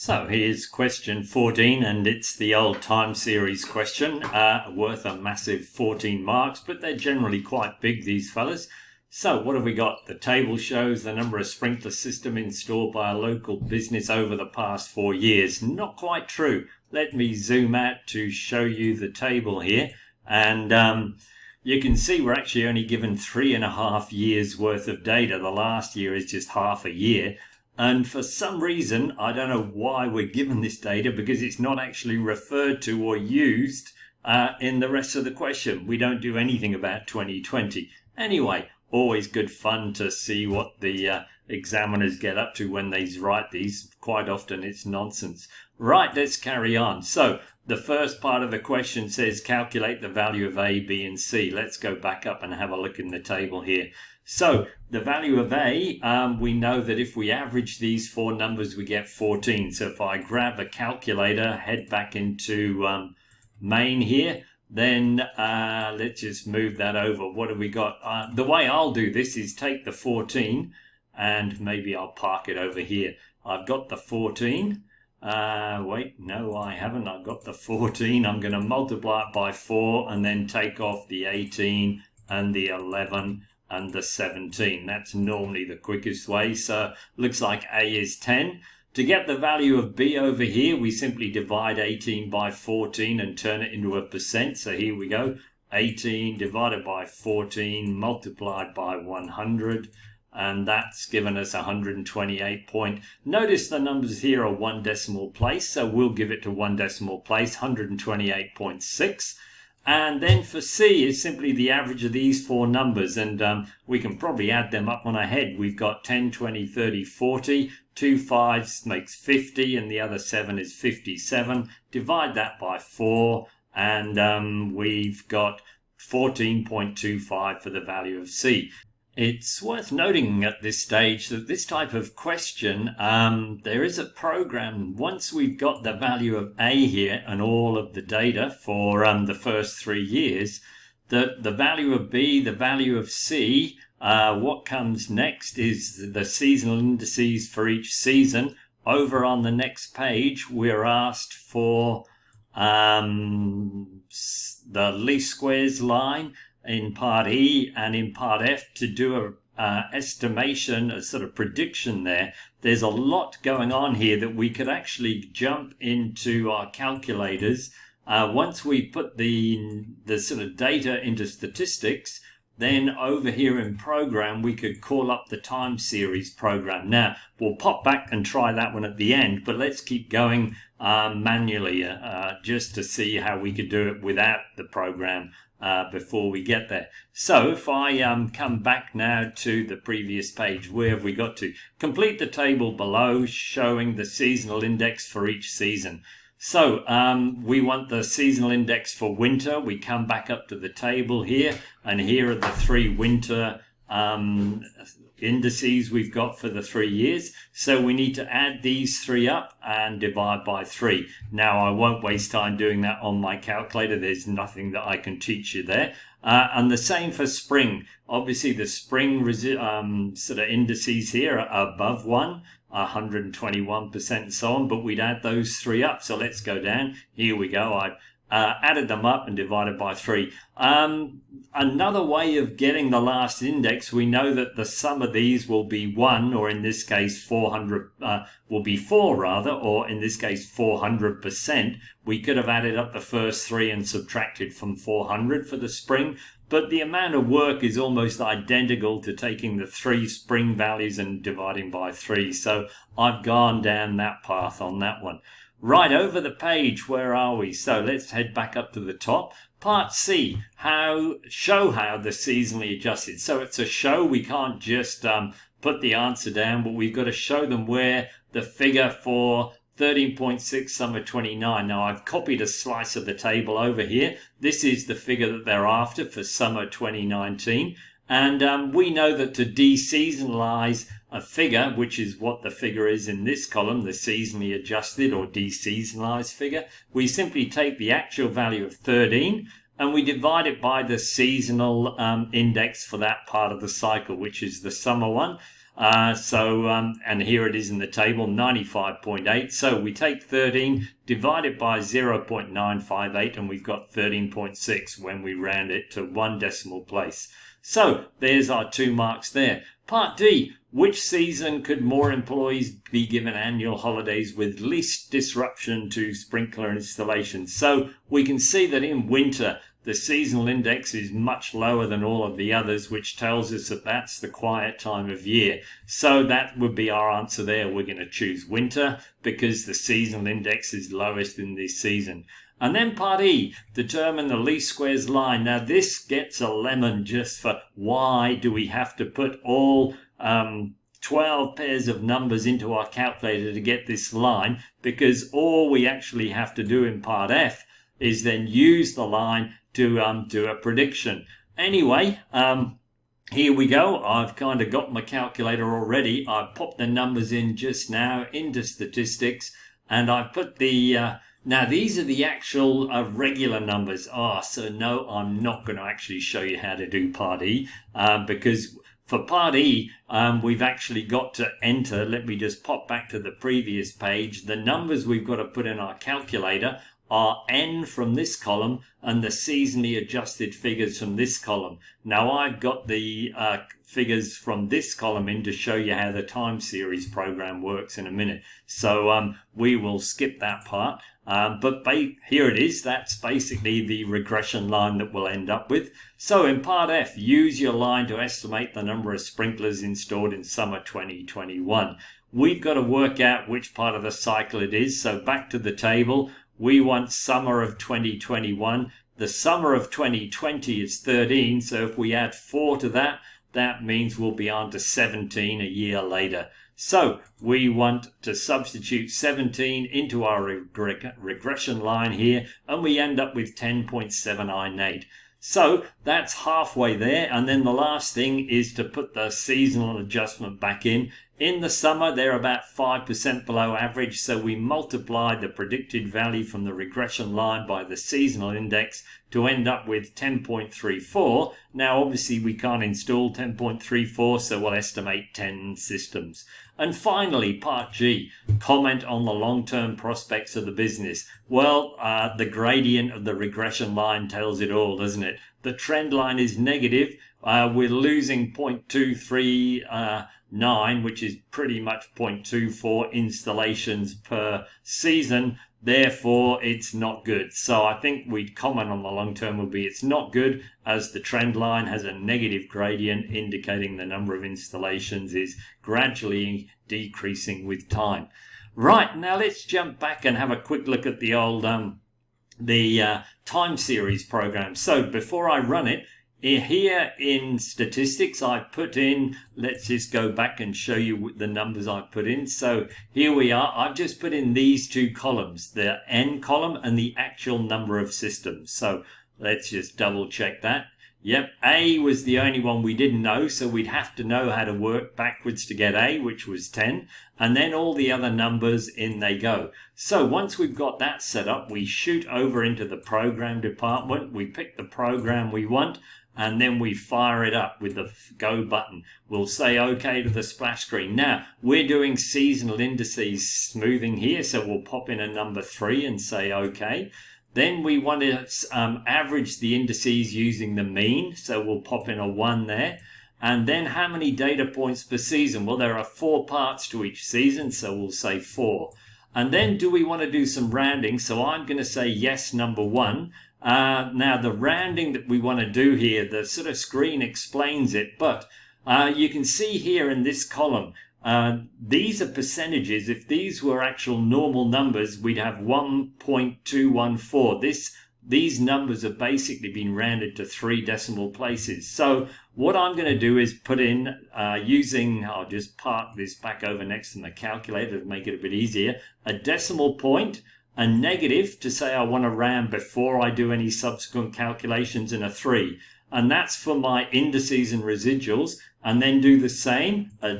So here's question 14, and it's the old time series question, worth a massive 14 marks, but they're generally quite big, these fellas. So what have we got? The table shows the number of sprinkler system installed by a local business over the past 4 years. Not quite true. Let me zoom out to show you the table here, and you can see we're actually only given 3.5 years worth of data. The last year is just half a year. And for some reason, I don't know why we're given this data, because it's not actually referred to or used in the rest of the question. We don't do anything about 2020. Anyway, always good fun to see what the examiners get up to when they write these. Quite often it's nonsense. Right, let's carry on. So the first part of the question says calculate the value of A, B, and C. Let's go back up and have a look in the table here. So the value of A, we know that if we average these four numbers, we get 14. So if I grab a calculator, head back into main here, then let's just move that over. What have we got? The way I'll do this is take the 14, and maybe I'll park it over here. I've got the 14. Wait, no, I haven't. I've got the 14. I'm going to multiply it by 4 and then take off the 18 and the 11 and the 17. That's normally the quickest way. So looks like A is 10. To get the value of B over here, we simply divide 18 by 14 and turn it into a percent. So here we go. 18 divided by 14 multiplied by 100. And that's given us 128 point. Notice the numbers here are 1 decimal place, so we'll give it to 1 decimal place, 128.6. And then for C is simply the average of these four numbers, and we can probably add them up on our head. We've got 10, 20, 30, 40, 2 5s makes 50, and the other 7 is 57. Divide that by 4, and we've got 14.25 for the value of C. It's worth noting at this stage that this type of question, there is a program. Once we've got the value of A here and all of the data for the first 3 years, the value of B, the value of C, what comes next is the seasonal indices for each season. Over on the next page, we're asked for the least squares line in part E and in part F to do a estimation, a sort of prediction there. There's a lot going on here that we could actually jump into our calculators. Once we put the sort of data into statistics, then over here in program, we could call up the time series program. Now, we'll pop back and try that one at the end, but let's keep going manually just to see how we could do it without the program before we get there. So if I come back now to the previous page, where have we got to? Complete the table below showing the seasonal index for each season. So we want the seasonal index for winter. We come back up to the table here, and here are the 3 winter indices we've got for the 3 years. So we need to add these 3 up and divide by 3. Now I won't waste time doing that on my calculator. There's nothing that I can teach you there. And the same for spring. Obviously the spring sort of indices here are above 1, 121% and so on, but we'd add those 3 up. So let's go down. Here we go. I've added them up and divided by 3. Another way of getting the last index, we know that the sum of these will be 1, or in this case 400, will be 4 rather, or in this case 400%. We could have added up the first 3 and subtracted from 400 for the spring, but the amount of work is almost identical to taking the 3 spring values and dividing by 3. So I've gone down that path on that one. Right, over the page, where are we? So let's head back up to the top. Part C, show how the seasonally adjusted. So it's a show. We can't just put the answer down, but we've got to show them where the figure for 13.6 summer 29. Now I've copied a slice of the table over here. This is the figure that they're after for summer 2019. And we know that to deseasonalize a figure, which is what the figure is in this column, the seasonally adjusted or deseasonalized figure, we simply take the actual value of 13 and we divide it by the seasonal index for that part of the cycle, which is the summer one. And here it is in the table, 95.8. So we take 13, divide it by 0.958, and we've got 13.6 when we round it to one decimal place. So there's our 2 marks there. Part D, which season could more employees be given annual holidays with least disruption to sprinkler installations? So we can see that in winter, the seasonal index is much lower than all of the others, which tells us that that's the quiet time of year. So that would be our answer there. We're going to choose winter because the seasonal index is lowest in this season. And then part E, determine the least squares line. Now this gets a lemon just for why do we have to put all 12 pairs of numbers into our calculator to get this line, because all we actually have to do in part F is then use the line to do a prediction. Anyway, here we go. I've kind of got my calculator already. I popped the numbers in just now into statistics, and I put the now these are the actual regular numbers. So no, I'm not going to actually show you how to do part E, because for part E, we've actually got to enter. Let me just pop back to the previous page. The numbers we've got to put in our calculator are N from this column and the seasonally adjusted figures from this column. Now I've got the figures from this column in to show you how the time series program works in a minute. So we will skip that part. But here it is. That's basically the regression line that we'll end up with. So in part F, use your line to estimate the number of sprinklers installed in summer 2021. We've got to work out which part of the cycle it is. So back to the table. We want summer of 2021. The summer of 2020 is 13. So if we add 4 to that, that means we'll be on to 17 a year later. So we want to substitute 17 into our regression line here, and we end up with 10.798. So that's halfway there. And then the last thing is to put the seasonal adjustment back in. In the summer, they're about 5% below average, so we multiplied the predicted value from the regression line by the seasonal index to end up with 10.34. Now, obviously, we can't install 10.34, so we'll estimate 10 systems. And finally, part G, comment on the long-term prospects of the business. Well, the gradient of the regression line tells it all, doesn't it? The trend line is negative. We're losing 0.239, which is pretty much 0.24 installations per season. Therefore, it's not good. So I think we'd comment on the long term would be it's not good, as the trend line has a negative gradient indicating the number of installations is gradually decreasing with time. Right, now let's jump back and have a quick look at the old time series program. So before I run it, here in statistics, I put in, let's just go back and show you the numbers I put in. So here we are. I've just put in these 2 columns, the N column and the actual number of systems. So let's just double check that. Yep, A was the only one we didn't know, so we'd have to know how to work backwards to get A, which was 10, and then all the other numbers in they go. So once we've got that set up, we shoot over into the program department, we pick the program we want, and then we fire it up with the go button. We'll say OK to the splash screen. Now, we're doing seasonal indices smoothing here, so we'll pop in a number 3 and say OK. Then we want to average the indices using the mean, so we'll pop in a 1 there. And then how many data points per season? Well, there are 4 parts to each season, so we'll say 4. And then do we want to do some rounding? So I'm going to say yes, number 1. Now, the rounding that we want to do here, the sort of screen explains it, but you can see here in this column, these are percentages. If these were actual normal numbers, we'd have 1.214. These numbers have basically been rounded to 3 decimal places. So what I'm going to do is put in, I'll just park this back over next to the calculator to make it a bit easier, a decimal point, a negative to say I want to round before I do any subsequent calculations, and a 3. And that's for my indices and residuals. And then do the same, a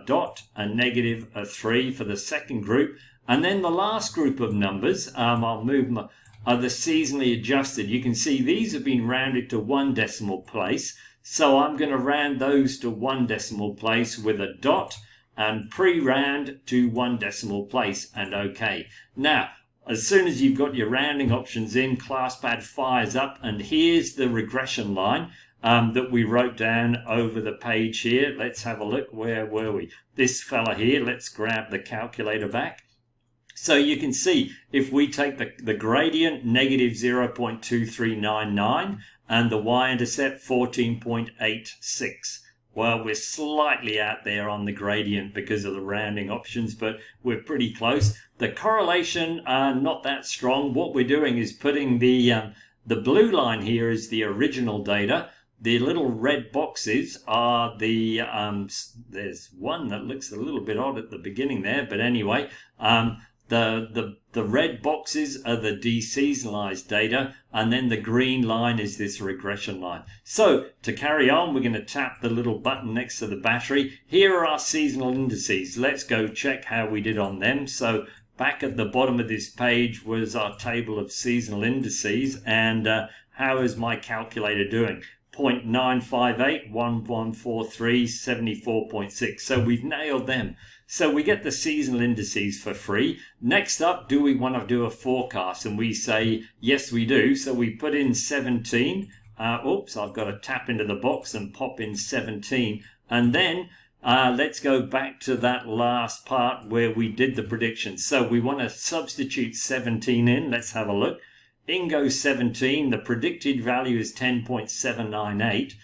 dot, a negative, a 3 for the second group. And then the last group of numbers, I'll move are the seasonally adjusted. You can see these have been rounded to 1 decimal place. So I'm going to round those to 1 decimal place with a dot, and pre-round to 1 decimal place, and OK. Now, as soon as you've got your rounding options in, ClassPad fires up, and here's the regression line that we wrote down over the page here. Let's have a look. Where were we? This fella here. Let's grab the calculator back. So you can see if we take the gradient, negative 0.2399, and the y-intercept 14.86. Well, we're slightly out there on the gradient because of the rounding options, but we're pretty close. The correlation, not that strong. What we're doing is putting the blue line here is the original data. The little red boxes are the, there's one that looks a little bit odd at the beginning there, but anyway, the red boxes are the deseasonalized data, and then the green line is this regression line. So to carry on, we're going to tap the little button next to the battery. Here are our seasonal indices. Let's go check how we did on them. So back at the bottom of this page was our table of seasonal indices, and how is my calculator doing? 0.958, 1143, 74.6. So we've nailed them. So we get the seasonal indices for free. Next up, do we want to do a forecast? And we say, yes, we do. So we put in 17. Oops, I've got to tap into the box and pop in 17. And then let's go back to that last part where we did the predictions. So we want to substitute 17 in. Let's have a look. In goes 17. The predicted value is 10.798.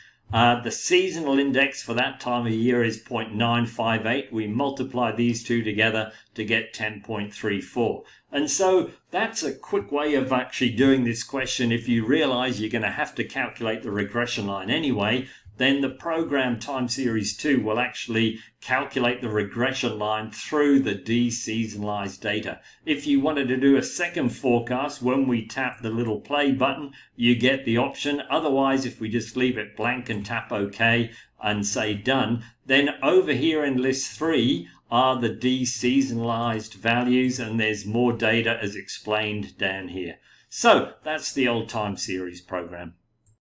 The seasonal index for that time of year is 0.958. We multiply these two together to get 10.34. And so that's a quick way of actually doing this question. If you realize you're going to have to calculate the regression line anyway, then the program TimeSII will actually calculate the regression line through the deseasonalized data. If you wanted to do a second forecast, when we tap the little play button, you get the option. Otherwise, if we just leave it blank and tap OK and say done, then over here in list 3 are the deseasonalized values, and there's more data as explained down here. So that's the old time series program.